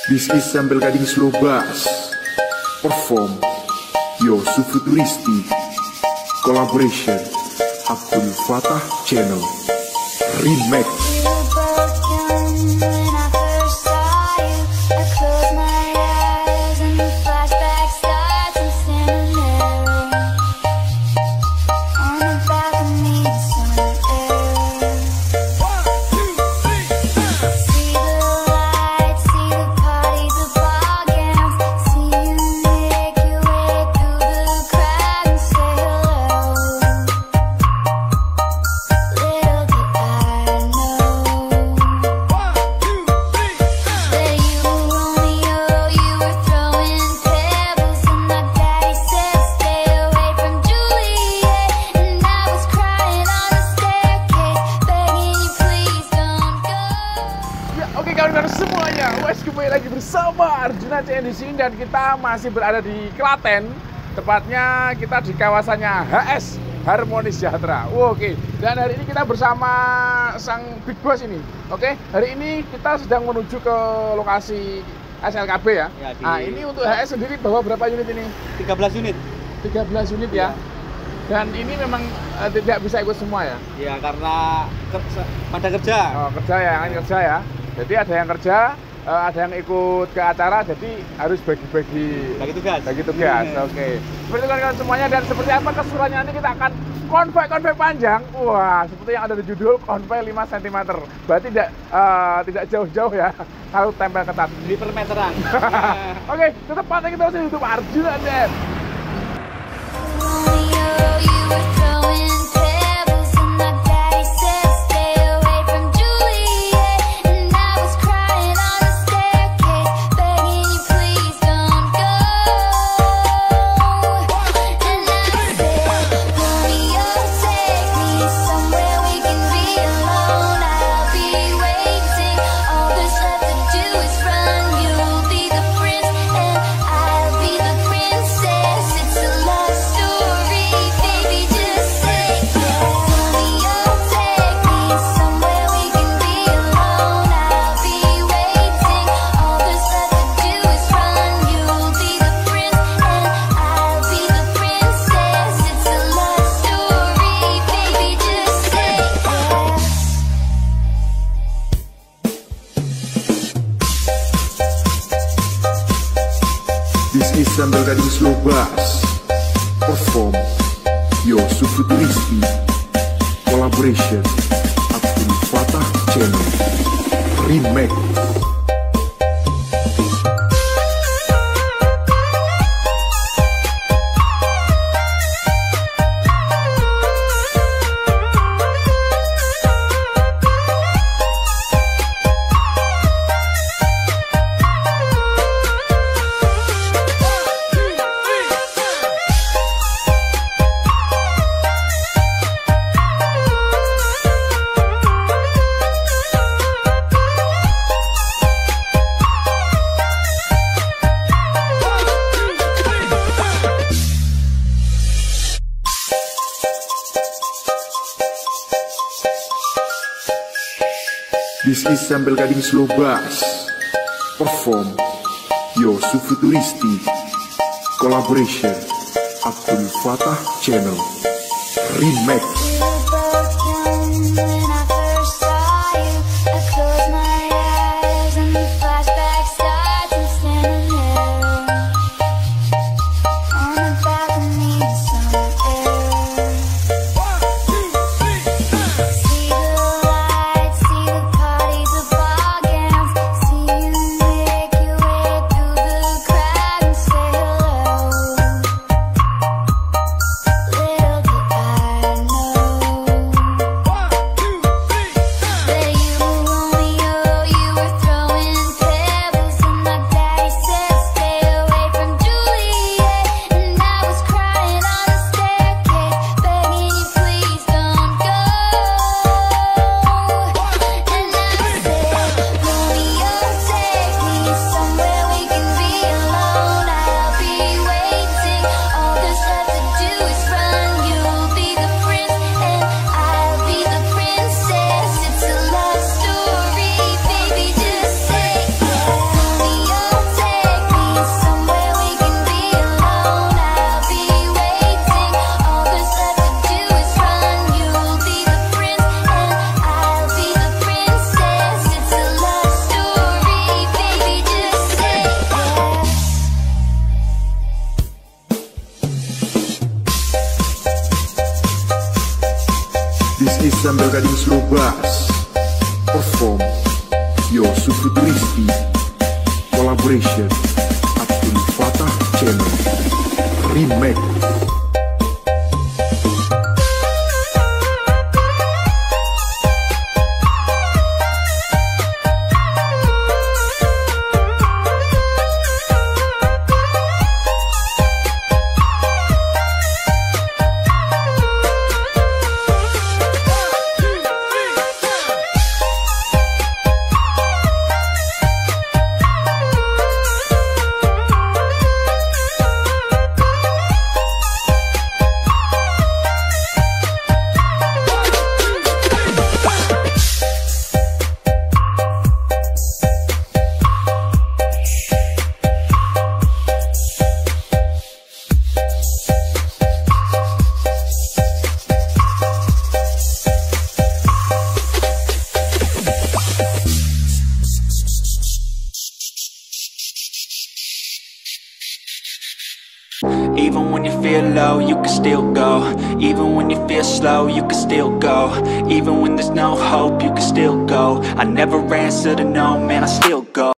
This is sambil gading slow bass. Perform Yo Futuristi. Collaboration Abdul Fatah Channel. Remake. Semuanya, kembali lagi bersama Arjuna CN di sini dan kita masih berada di Klaten, tepatnya kita di kawasannya HS Harmonis Sejahtera. Oke, dan hari ini kita bersama sang Big Boss ini. Oke, hari ini kita sedang menuju ke lokasi Slkb ya. Nah, ini untuk HS sendiri bawa berapa unit ini? 13 unit. 13 unit ya. Dan ini memang tidak bisa ikut semua ya? Ya, karena pada kerja. Oh, kerja ya, kan kerja ya. Jadi ada yang kerja, ada yang ikut ke acara, jadi harus bagi tugas. Oke. Seperti kan semuanya, dan seperti apa keseruannya nanti kita akan konvoi panjang. Wah, seperti yang ada di judul, konvoi 5 cm. Berarti tidak jauh-jauh ya, harus tempel ketat di permeteran. Oke, tetap pantengin terus di YouTube Arjuna CN. This is sambil gading slow bass. Perform Yo Futuristi. Collaboration Abdul Fatah Channel. Remake. This is sambil gading slow bass. Perform Yo Futuristi. Collaboration Abdul Fatah Channel. Remake. Little did I know. This is Sambal Gading Slow Bass. Perform Your Futuristi. Collaboration Abdul Fatah Channel. Remake. Even when you feel low, you can still go. Even when you feel slow, you can still go. Even when there's no hope, you can still go. I never answer to no, man, I still go.